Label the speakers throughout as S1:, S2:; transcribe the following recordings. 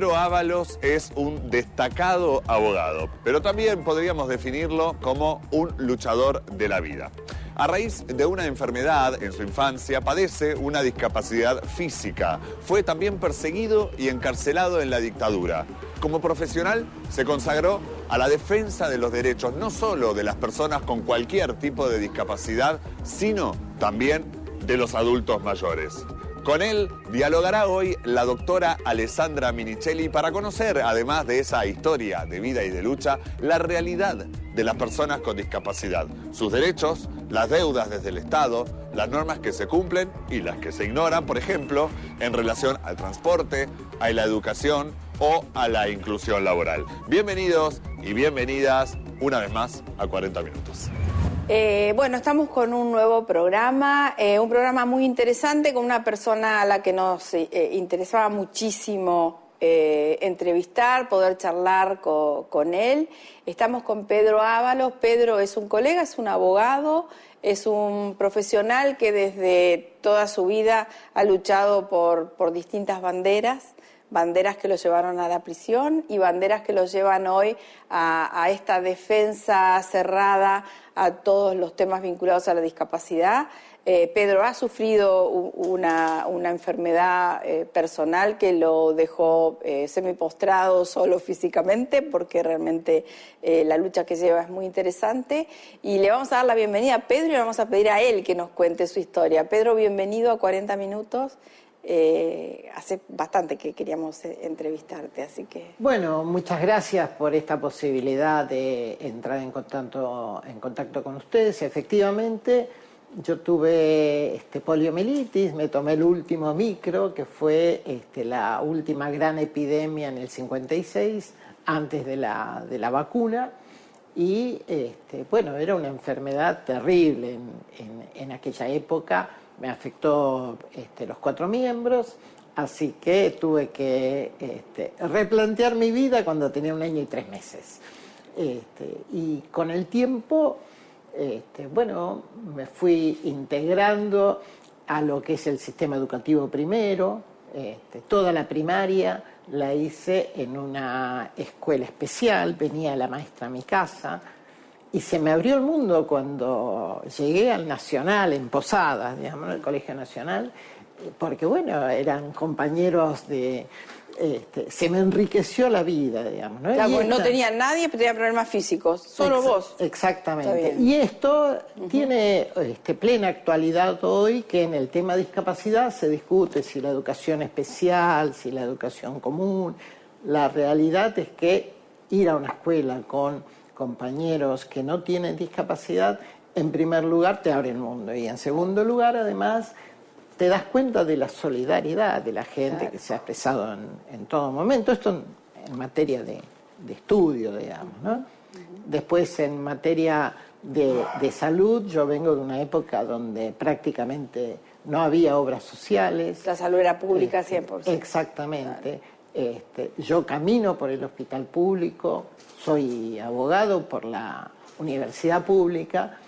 S1: Pedro Ábalos es un destacado abogado, pero también podríamos definirlo como un luchador de la vida. A raíz de una enfermedad en su infancia, padece una discapacidad física. Fue también perseguido y encarcelado en la dictadura. Como profesional, se consagró a la defensa de los derechos no solo de las personas con cualquier tipo de discapacidad, sino también de los adultos mayores. Con él dialogará hoy la doctora Alessandra Minichelli para conocer, además de esa historia de vida y de lucha, la realidad de las personas con discapacidad, sus derechos, las deudas desde el Estado, las normas que se cumplen y las que se ignoran, por ejemplo, en relación al transporte, a la educación o a la inclusión laboral. Bienvenidos y bienvenidas una vez más a 40 Minutos.
S2: Bueno, estamos con un nuevo programa, un programa muy interesante con una persona a la que nos interesaba muchísimo entrevistar, poder charlar con él. Estamos con Pedro Ábalos. Pedro es un colega, es un abogado, es un profesional que desde toda su vida ha luchado por distintas banderas que lo llevaron a la prisión y banderas que lo llevan hoy a esta defensa cerrada a todos los temas vinculados a la discapacidad. Pedro ha sufrido una enfermedad personal que lo dejó semipostrado solo físicamente, porque realmente la lucha que lleva es muy interesante. Y le vamos a dar la bienvenida a Pedro y le vamos a pedir a él que nos cuente su historia. Pedro, bienvenido a 40 Minutos. Hace bastante que queríamos entrevistarte, así que...
S3: Bueno, muchas gracias por esta posibilidad de entrar en contacto con ustedes. Efectivamente, yo tuve poliomielitis, me tomé el último micro, que fue la última gran epidemia en el 56, antes de la vacuna, y bueno, era una enfermedad terrible en aquella época. Me afectó los 4 miembros, así que tuve que replantear mi vida cuando tenía 1 año y 3 meses. Y con el tiempo, bueno, me fui integrando a lo que es el sistema educativo primero. Toda la primaria la hice en una escuela especial, venía la maestra a mi casa. Y se me abrió el mundo cuando llegué al Nacional, en Posadas, digamos, ¿no? El Colegio Nacional, porque, bueno, eran compañeros de... se me enriqueció la vida, digamos, ¿no?
S2: Claro, no tenía nadie, pero tenía problemas físicos, solo vos.
S3: Exactamente. Y esto tiene plena actualidad hoy, que en el tema discapacidad se discute si la educación especial, si la educación común. La realidad es que ir a una escuela con compañeros que no tienen discapacidad, en primer lugar te abre el mundo, y en segundo lugar, además, te das cuenta de la solidaridad de la gente, claro, que se ha expresado en todo momento. Esto en materia de estudio, digamos, ¿no? Después, en materia de salud, yo vengo de una época donde prácticamente no había obras sociales.
S2: La salud era pública 100%.
S3: Exactamente. Yo camino por el hospital público, soy abogado por la universidad pública,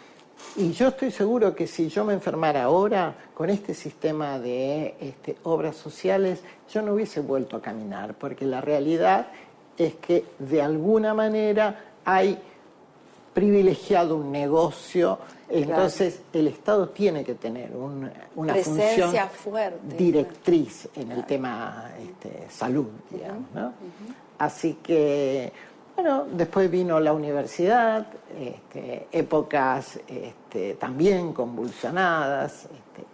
S3: y yo estoy seguro que si yo me enfermara ahora con este sistema de obras sociales, yo no hubiese vuelto a caminar, porque la realidad es que de alguna manera hay privilegiado un negocio. Entonces, claro, el Estado tiene que tener una función
S2: fuerte,
S3: directriz en el tema salud, digamos, ¿no? Así que, bueno, después vino la universidad, épocas también convulsionadas,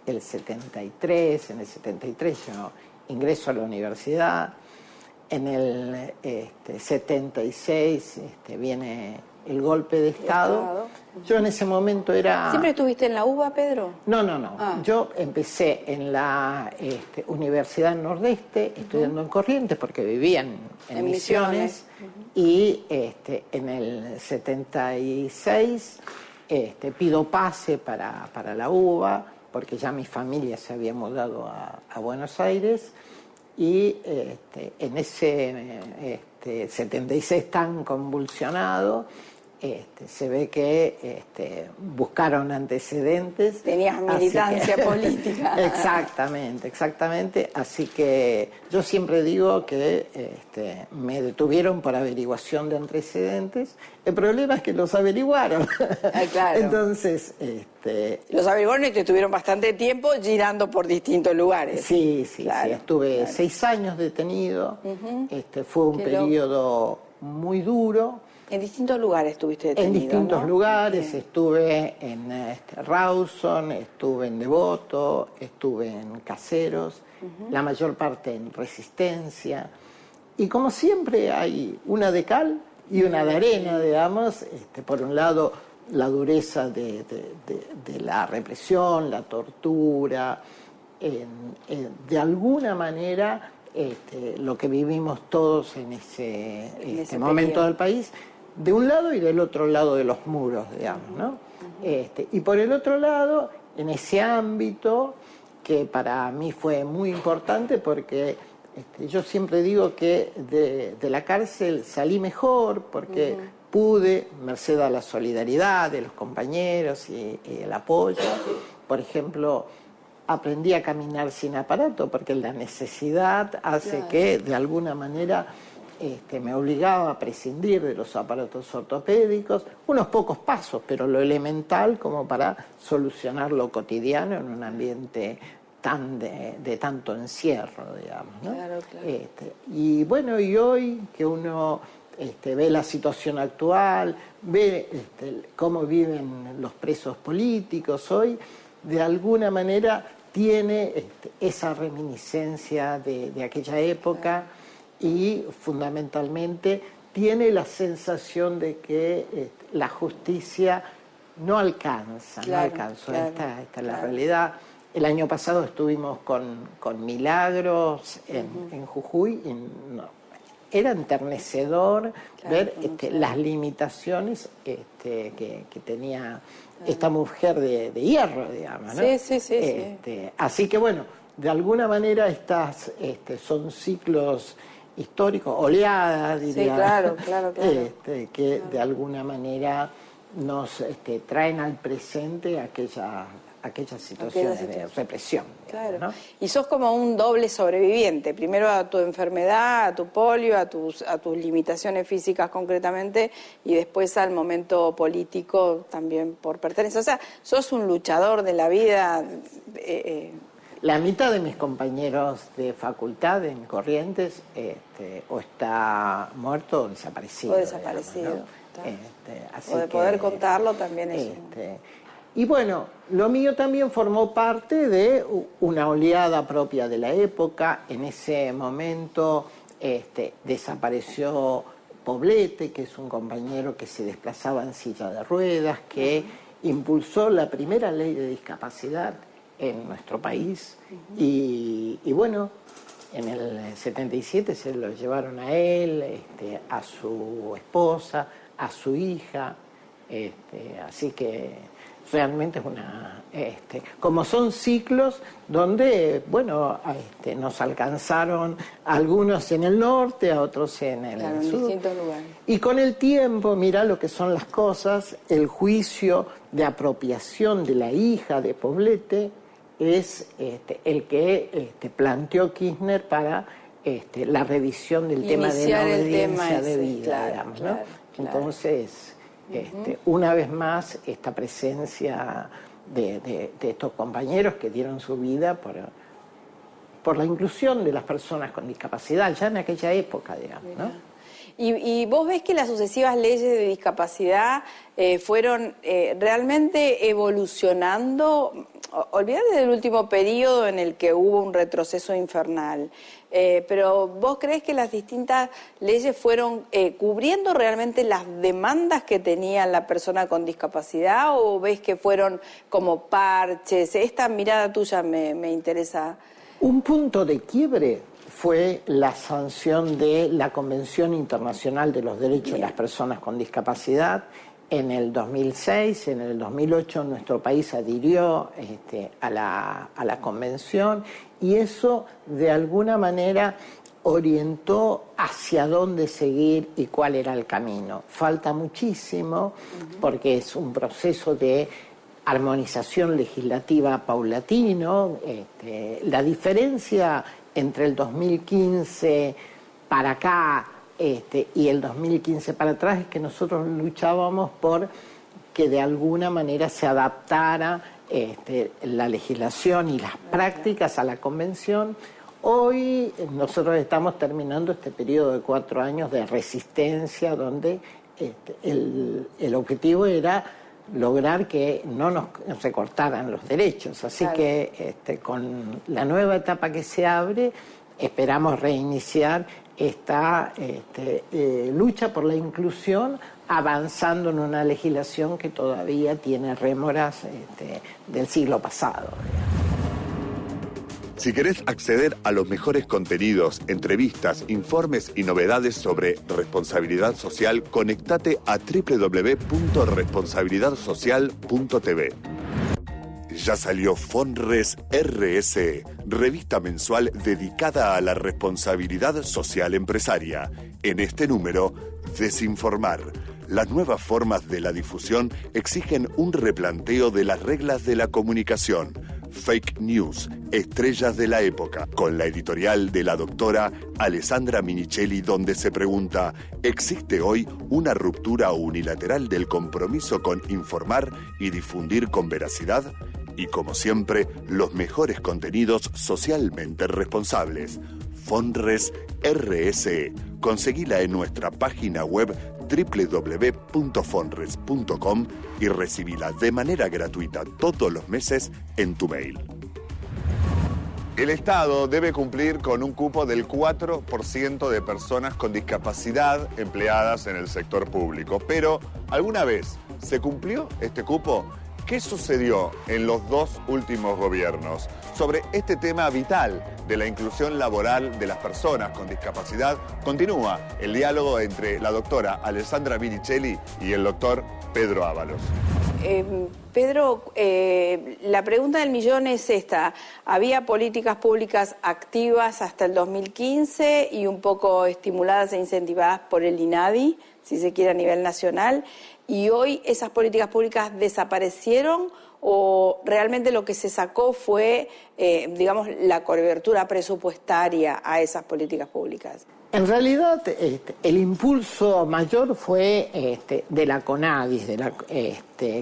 S3: el 73, en el 73 yo ingreso a la universidad, en el 76 viene el golpe de Estado. Yo en ese momento era...
S2: ¿Siempre estuviste en la UBA, Pedro?
S3: No. Yo empecé en la Universidad Nordeste, estudiando en Corrientes, porque vivía en Misiones. Y en el 76 pido pase para la UBA, porque ya mi familia se había mudado a Buenos Aires. Y en ese 76 tan convulsionado, se ve que buscaron antecedentes.
S2: Tenías militancia política.
S3: Exactamente. Así que yo siempre digo que me detuvieron por averiguación de antecedentes. El problema es que los averiguaron.
S2: Claro.
S3: Entonces,
S2: los averiguaron y te estuvieron bastante tiempo girando por distintos lugares.
S3: Sí,
S2: claro,
S3: estuve 6 años detenido. Fue un periodo muy duro.
S2: ¿En distintos lugares estuviste detenido?
S3: En distintos lugares.
S2: Bien.
S3: Estuve en Rawson, estuve en Devoto, estuve en Caseros, la mayor parte en Resistencia. Y como siempre hay una de cal y una de arena, digamos. Por un lado, la dureza de la represión, la tortura, de alguna manera lo que vivimos todos en ese momento del país, de un lado y del otro lado de los muros, digamos, ¿no? Y por el otro lado, en ese ámbito, que para mí fue muy importante porque yo siempre digo que de la cárcel salí mejor porque pude, merced a la solidaridad de los compañeros y el apoyo, por ejemplo, aprendí a caminar sin aparato porque la necesidad hace que de alguna manera me obligaba a prescindir de los aparatos ortopédicos, unos pocos pasos, pero lo elemental como para solucionar lo cotidiano en un ambiente de tanto encierro, digamos, ¿no?
S2: Claro.
S3: Y bueno, y hoy que uno ve la situación actual, ve cómo viven los presos políticos hoy, de alguna manera tiene esa reminiscencia de aquella época y fundamentalmente tiene la sensación de que la justicia no alcanza,
S2: Claro.
S3: Esta es la realidad. El año pasado estuvimos con Milagros en Jujuy y era enternecedor ver las limitaciones que tenía esta mujer de hierro, digamos, ¿no?
S2: Sí.
S3: Así que bueno, de alguna manera estas son ciclos históricos, oleadas, diría.
S2: Sí, claro.
S3: Que de alguna manera nos traen al presente aquellas situaciones de represión.
S2: Claro.
S3: Digamos, ¿no?
S2: Y sos como un doble sobreviviente, primero a tu enfermedad, a tu polio, a tus limitaciones físicas concretamente, y después al momento político también por pertenencia. O sea, sos un luchador de la vida.
S3: La mitad de mis compañeros de facultad en Corrientes o está muerto o desaparecido. Digamos, ¿no? Así
S2: o de poder contarlo también es
S3: Y bueno, lo mío también formó parte de una oleada propia de la época. En ese momento desapareció Poblete, que es un compañero que se desplazaba en silla de ruedas, que impulsó la primera ley de discapacidad en nuestro país. Y bueno, en el 77 se lo llevaron a él, a su esposa, a su hija, así que realmente es una... como son ciclos donde, bueno, nos alcanzaron algunos en el norte, a otros en el sur.
S2: En distintos lugares.
S3: Y con el tiempo, mira lo que son las cosas, el juicio de apropiación de la hija de Poblete es el que planteó Kirchner para la revisión del tema de la obediencia debida, digamos, ¿no? Entonces, una vez más, esta presencia de estos compañeros que dieron su vida por la inclusión de las personas con discapacidad, ya en aquella época, digamos, ¿no?
S2: Y vos ves que las sucesivas leyes de discapacidad fueron realmente evolucionando, olvídate del último periodo en el que hubo un retroceso infernal, pero ¿vos crees que las distintas leyes fueron cubriendo realmente las demandas que tenía la persona con discapacidad o ves que fueron como parches? Esta mirada tuya me interesa.
S3: Un punto de quiebre fue la sanción de la Convención Internacional de los Derechos de las Personas con Discapacidad en el 2006. En el 2008 nuestro país adhirió a la convención y eso de alguna manera orientó hacia dónde seguir y cuál era el camino. Falta muchísimo porque es un proceso de armonización legislativa paulatino. La diferencia entre el 2015 para acá y el 2015 para atrás es que nosotros luchábamos por que de alguna manera se adaptara la legislación y las prácticas a la convención. Hoy nosotros estamos terminando este periodo de 4 años de resistencia donde el objetivo era lograr que no nos recortaran los derechos. Así claro. Que con la nueva etapa que se abre esperamos reiniciar esta lucha por la inclusión, avanzando en una legislación que todavía tiene rémoras del siglo pasado.
S1: Si querés acceder a los mejores contenidos, entrevistas, informes y novedades sobre responsabilidad social, conectate a www.responsabilidadsocial.tv. Ya salió Fonres RS, revista mensual dedicada a la responsabilidad social empresaria. En este número, desinformar. Las nuevas formas de la difusión exigen un replanteo de las reglas de la comunicación. Fake News, estrellas de la época, con la editorial de la doctora Alessandra Minichelli, donde se pregunta: ¿existe hoy una ruptura unilateral del compromiso con informar y difundir con veracidad? Y como siempre, los mejores contenidos socialmente responsables. Fonres RS. Conseguila en nuestra página web www.fonres.com y recibila de manera gratuita todos los meses en tu mail. El Estado debe cumplir con un cupo del 4% de personas con discapacidad empleadas en el sector público. Pero, ¿alguna vez se cumplió este cupo? ¿Qué sucedió en los 2 últimos gobiernos? Sobre este tema vital de la inclusión laboral de las personas con discapacidad, continúa el diálogo entre la doctora Alessandra Minichelli y el doctor Pedro Ábalos.
S2: Pedro, la pregunta del millón es esta. ¿Había políticas públicas activas hasta el 2015 y un poco estimuladas e incentivadas por el INADI, si se quiere a nivel nacional? ¿Y hoy esas políticas públicas desaparecieron o realmente lo que se sacó fue, digamos, la cobertura presupuestaria a esas políticas públicas?
S3: En realidad, el impulso mayor fue de la CONADIS, que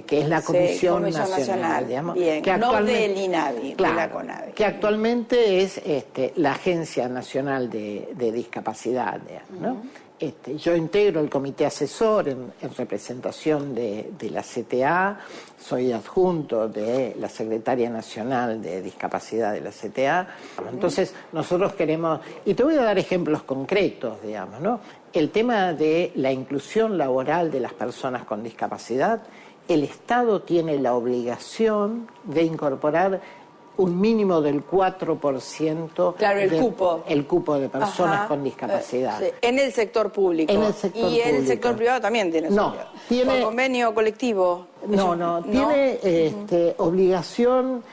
S3: es la Comisión Nacional, digamos,
S2: bien,
S3: que
S2: no del INADI, claro, de la CONADIS.
S3: Que actualmente es la Agencia Nacional de Discapacidad, digamos, ¿no? Yo integro el comité asesor en representación de la CTA, soy adjunto de la Secretaria Nacional de Discapacidad de la CTA. Entonces, nosotros queremos, y te voy a dar ejemplos concretos, digamos, ¿no? El tema de la inclusión laboral de las personas con discapacidad, el Estado tiene la obligación de incorporar un mínimo del 4%.
S2: Claro, el
S3: cupo de personas con discapacidad.
S2: Sí. En el sector público.
S3: En el sector público.
S2: El sector privado también tiene.
S3: No, tiene.
S2: ¿Por convenio colectivo?
S3: No, tiene obligación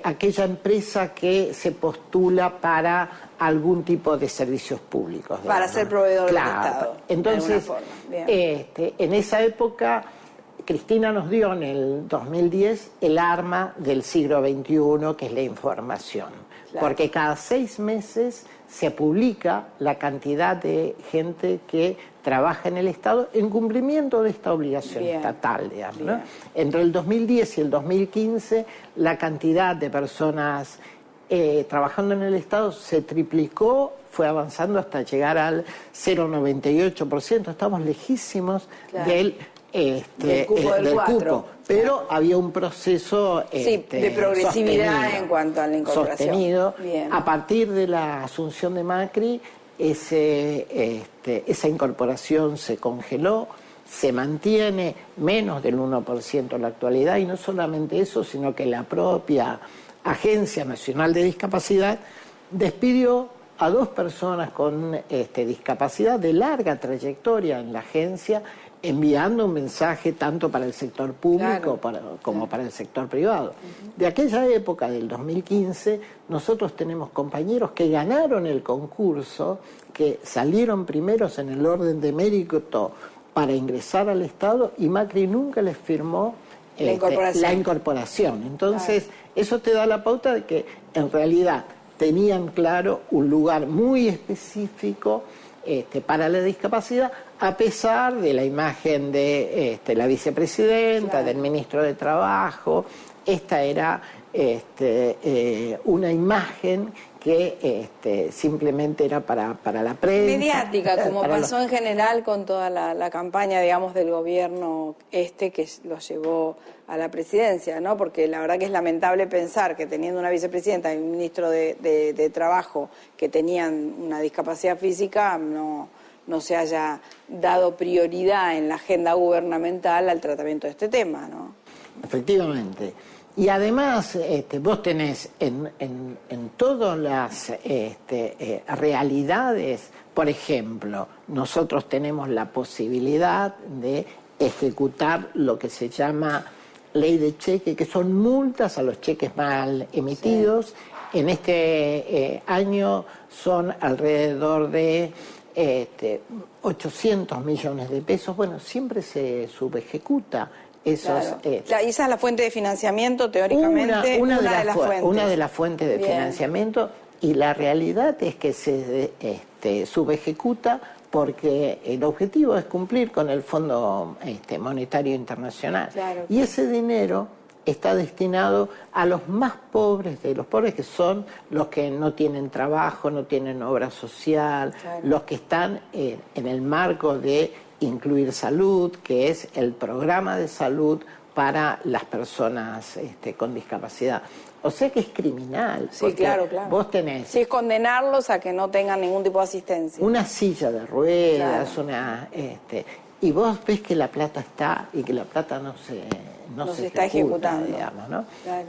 S3: aquella empresa que se postula para algún tipo de servicios públicos.
S2: Para ser proveedor del Estado.
S3: Entonces, en esa época, Cristina nos dio en el 2010 el arma del siglo XXI, que es la información. Claro. Porque cada 6 meses se publica la cantidad de gente que trabaja en el Estado en cumplimiento de esta obligación estatal, digamos, ¿no? Entre el 2010 y el 2015, la cantidad de personas trabajando en el Estado se triplicó, fue avanzando hasta llegar al 0,98%. Estamos lejísimos del cupo, pero había un proceso
S2: de progresividad en cuanto a la incorporación.
S3: Sostenido. A partir de la asunción de Macri, esa incorporación se congeló, se mantiene menos del 1% en la actualidad, y no solamente eso, sino que la propia Agencia Nacional de Discapacidad despidió a 2 personas con discapacidad de larga trayectoria en la agencia, enviando un mensaje tanto para el sector público como para el sector privado. De aquella época, del 2015, nosotros tenemos compañeros que ganaron el concurso, que salieron primeros en el orden de mérito para ingresar al Estado y Macri nunca les firmó la incorporación. Entonces, eso te da la pauta de que en realidad tenían claro un lugar muy específico para la discapacidad, a pesar de la imagen de la vicepresidenta, del ministro de Trabajo. Esta era una imagen que simplemente era para la prensa.
S2: Mediática, como pasó en general con toda la campaña, digamos, del gobierno que lo llevó a la presidencia, ¿no? Porque la verdad que es lamentable pensar que teniendo una vicepresidenta y un ministro de Trabajo que tenían una discapacidad física, no se haya dado prioridad en la agenda gubernamental al tratamiento de este tema, ¿no?
S3: Efectivamente. Y además, vos tenés en todas las realidades, por ejemplo, nosotros tenemos la posibilidad de ejecutar lo que se llama ley de cheque, que son multas a los cheques mal emitidos. Sí. En este año son alrededor de 800 millones de pesos. Bueno, siempre se subejecuta. Esa
S2: es la fuente de financiamiento, teóricamente, una
S3: de las fuentes de financiamiento, y la realidad es que se subejecuta porque el objetivo es cumplir con el Fondo Monetario Internacional. Claro. Y ese dinero está destinado a los más pobres de los pobres, que son los que no tienen trabajo, no tienen obra social, los que están en el marco de Incluir Salud, que es el programa de salud para las personas con discapacidad. O sea que es criminal.
S2: Sí, claro.
S3: Vos tenés...
S2: Sí, es condenarlos a que no tengan ningún tipo de asistencia.
S3: Una silla de ruedas, y vos ves que la plata está y que la plata no se está ejecutando, digamos, ¿no? Claro.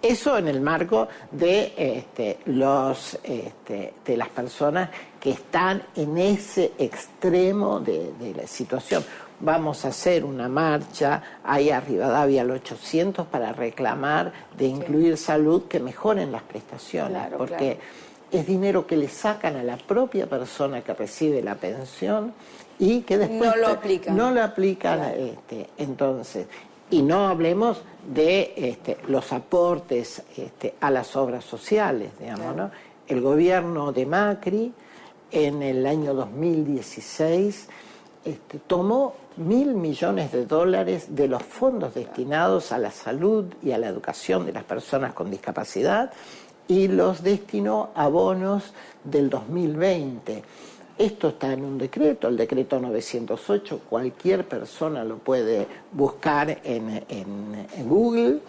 S3: Eso en el marco de de las personas que están en ese extremo de la situación. Vamos a hacer una marcha ahí a Rivadavia al 800 para reclamar de Incluir Salud que mejoren las prestaciones, porque es dinero que le sacan a la propia persona que recibe la pensión y que después no lo aplican. Entonces, y no hablemos de los aportes a las obras sociales, digamos, ¿no? El gobierno de Macri en el año 2016 tomó $1.000 millones de los fondos destinados a la salud y a la educación de las personas con discapacidad y los destinó a bonos del 2020. Esto está en un decreto, el decreto 908, cualquier persona lo puede buscar en Google.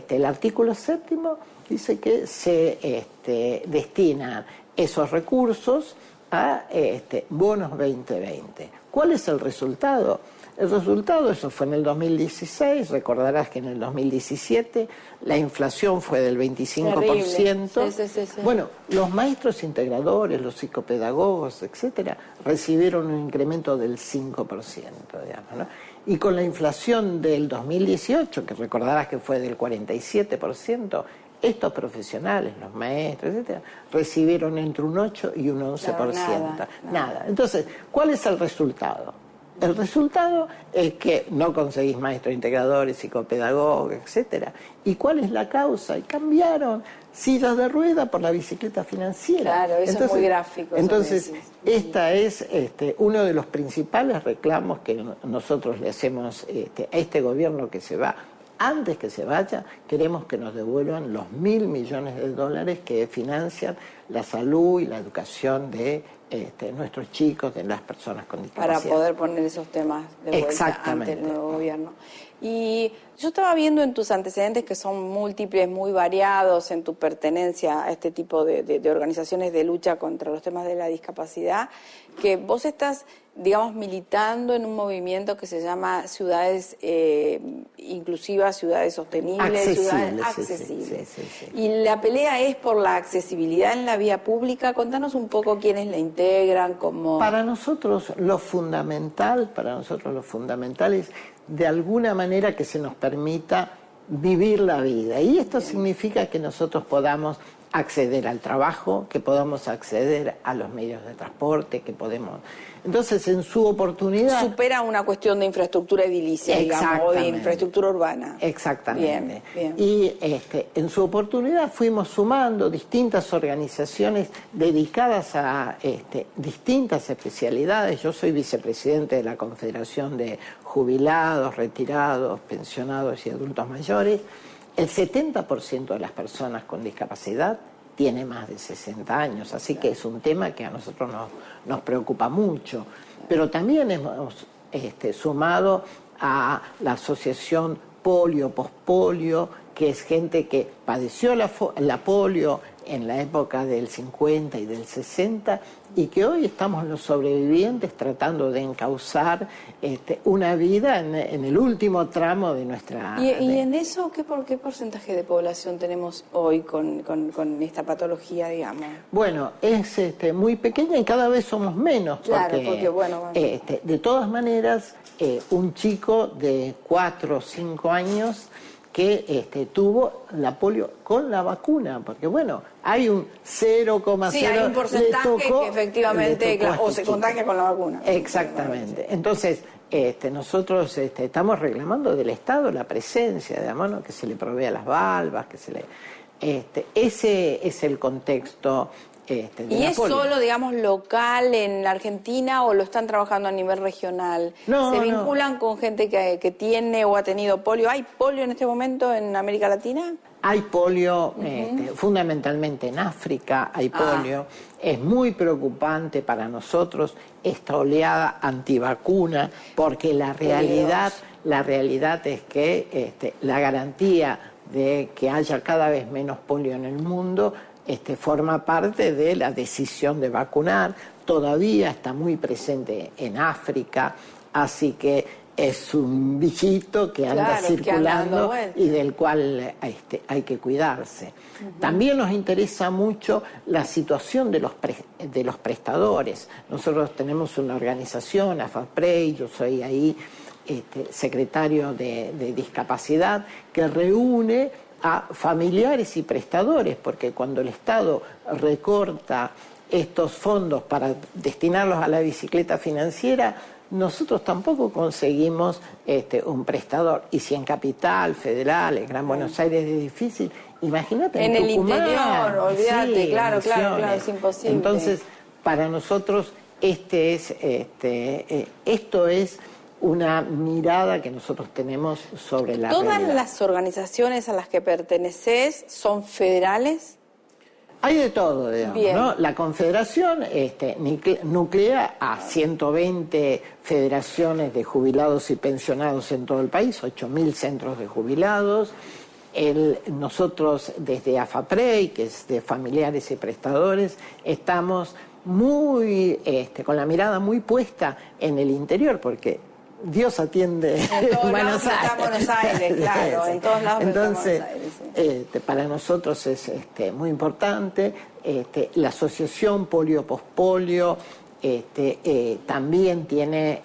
S3: El artículo 7º dice que se destinan esos recursos a bonos 2020. ¿Cuál es el resultado? El resultado, eso fue en el 2016, recordarás que en el 2017 la inflación fue del 25%. Sí. Bueno, los maestros integradores, los psicopedagogos, etcétera, recibieron un incremento del 5%, digamos, ¿no? Y con la inflación del 2018, que recordarás que fue del 47%, estos profesionales, los maestros, etcétera, recibieron entre un 8 y un 11%. Nada. Entonces, ¿cuál es el resultado? El resultado es que no conseguís maestros integradores, psicopedagogos, etcétera. ¿Y cuál es la causa? Y cambiaron sillas de rueda por la bicicleta financiera.
S2: Claro, eso es muy gráfico.
S3: Entonces, esta es uno de los principales reclamos que nosotros le hacemos a este gobierno que se va. Antes que se vaya, queremos que nos devuelvan los $1.000 millones que financian la salud y la educación de nuestros chicos, de las personas con discapacidad.
S2: Para poder poner esos temas de vuelta ante el nuevo gobierno. Y Yo estaba viendo en tus antecedentes, que son múltiples, muy variados, en tu pertenencia a este tipo de organizaciones de lucha contra los temas de la discapacidad, que vos estás, digamos, militando en un movimiento que se llama ciudades inclusivas, ciudades sostenibles, ciudades accesibles. Sí. Y la pelea es por la accesibilidad en la vía pública. Contanos un poco quiénes la integran, cómo...
S3: Para nosotros lo fundamental es de alguna manera que se nos permita vivir la vida. Y esto significa que nosotros podamos acceder al trabajo, que podamos acceder a los medios de transporte, que podemos... Entonces, en su oportunidad...
S2: Supera una cuestión de infraestructura edilicia, digamos, o de infraestructura urbana.
S3: Exactamente.
S2: Bien.
S3: Y en su oportunidad fuimos sumando distintas organizaciones dedicadas a distintas especialidades. Yo soy vicepresidente de la Confederación de Jubilados, Retirados, Pensionados y Adultos Mayores. El 70% de las personas con discapacidad tiene más de 60 años, así que es un tema que a nosotros nos preocupa mucho. Pero también hemos sumado a la asociación polio, pospolio, que es gente que padeció la polio en la época del 50 y del 60 y que hoy estamos los sobrevivientes tratando de encauzar una vida en el último tramo de nuestra...
S2: ¿Y en eso qué porcentaje de población tenemos hoy con esta patología, digamos?
S3: Bueno, es muy pequeña y cada vez somos menos.
S2: Claro, porque bueno...
S3: de todas maneras, un chico de 4 o 5 años que tuvo la polio con la vacuna, porque bueno, hay un 0,0...
S2: Sí, hay un porcentaje que efectivamente o se contagia con la vacuna.
S3: Exactamente. Entonces, nosotros estamos reclamando del Estado la presencia, digamos, que se le provea las valvas, que se le... ese es el contexto...
S2: ¿Y es solo, digamos, local en la Argentina o lo están trabajando a nivel regional?
S3: No,
S2: ¿Se vinculan con gente que tiene o ha tenido polio? ¿Hay polio en este momento en América Latina?
S3: Hay polio, fundamentalmente en África hay polio. Es muy preocupante para nosotros esta oleada antivacuna, porque la realidad es que la garantía de que haya cada vez menos polio en el mundo forma parte de la decisión de vacunar. Todavía está muy presente en África, así que es un bichito que anda circulando y del cual hay que cuidarse. También nos interesa mucho la situación de los prestadores. Nosotros tenemos una organización, AFAPREI, yo soy ahí secretario de discapacidad, que reúne a familiares y prestadores, porque cuando el Estado recorta estos fondos para destinarlos a la bicicleta financiera, nosotros tampoco conseguimos un prestador. Y si en Capital Federal, en Gran Buenos Aires es difícil, imagínate en Tucumán,
S2: el interior, olvídate, claro, es imposible.
S3: Entonces, para nosotros esto es una mirada que nosotros tenemos sobre la realidad.
S2: ¿Todas las organizaciones a las que perteneces son federales?
S3: Hay de todo, digamos, ¿no? La Confederación nuclea a 120 federaciones de jubilados y pensionados en todo el país, 8.000 centros de jubilados. Nosotros desde AFAPREI, que es de familiares y prestadores, estamos muy con la mirada muy puesta en el interior, porque Dios atiende en Buenos Aires,
S2: claro, en todos lados.
S3: Entonces, para nosotros es muy importante. La asociación Polio Pospolio también tiene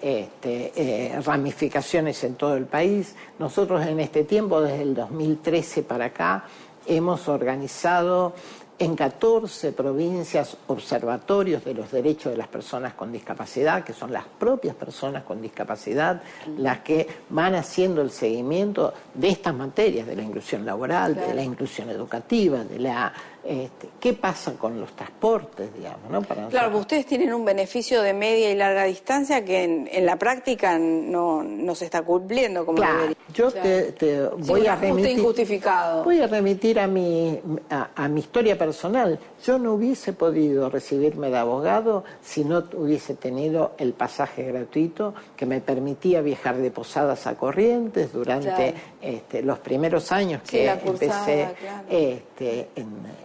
S3: ramificaciones en todo el país. Nosotros en este tiempo, desde el 2013 para acá, hemos organizado en 14 provincias observatorios de los derechos de las personas con discapacidad, que son las propias personas con discapacidad las que van haciendo el seguimiento de estas materias, de la inclusión laboral, de la inclusión educativa, de la ¿Qué pasa con los transportes, digamos, ¿no? Para
S2: claro, pues ustedes tienen un beneficio de media y larga distancia que en la práctica no se está cumpliendo como debería.
S3: Yo te voy a remitir.
S2: Injustificado.
S3: Voy a remitir a mi historia personal. Yo no hubiese podido recibirme de abogado si no hubiese tenido el pasaje gratuito que me permitía viajar de Posadas a Corrientes durante los primeros años que empecé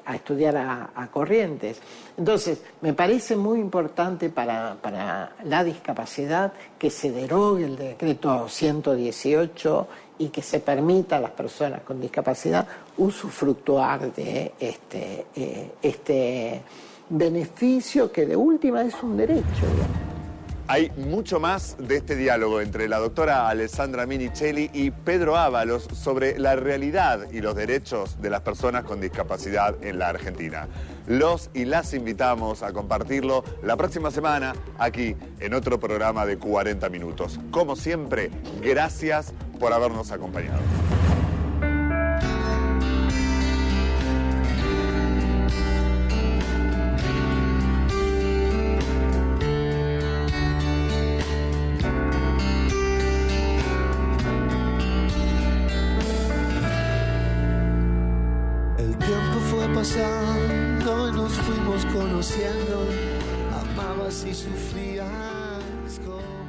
S3: a estudiar a Corrientes. Entonces, me parece muy importante para la discapacidad que se derogue el decreto 118 y que se permita a las personas con discapacidad usufructuar de este beneficio que de última es un derecho, digamos.
S1: Hay mucho más de este diálogo entre la doctora Alessandra Minicelli y Pedro Ábalos sobre la realidad y los derechos de las personas con discapacidad en la Argentina. Los y las invitamos a compartirlo la próxima semana aquí en otro programa de 40 minutos. Como siempre, gracias por habernos acompañado.
S4: Pasando y nos fuimos conociendo, amabas y sufrías con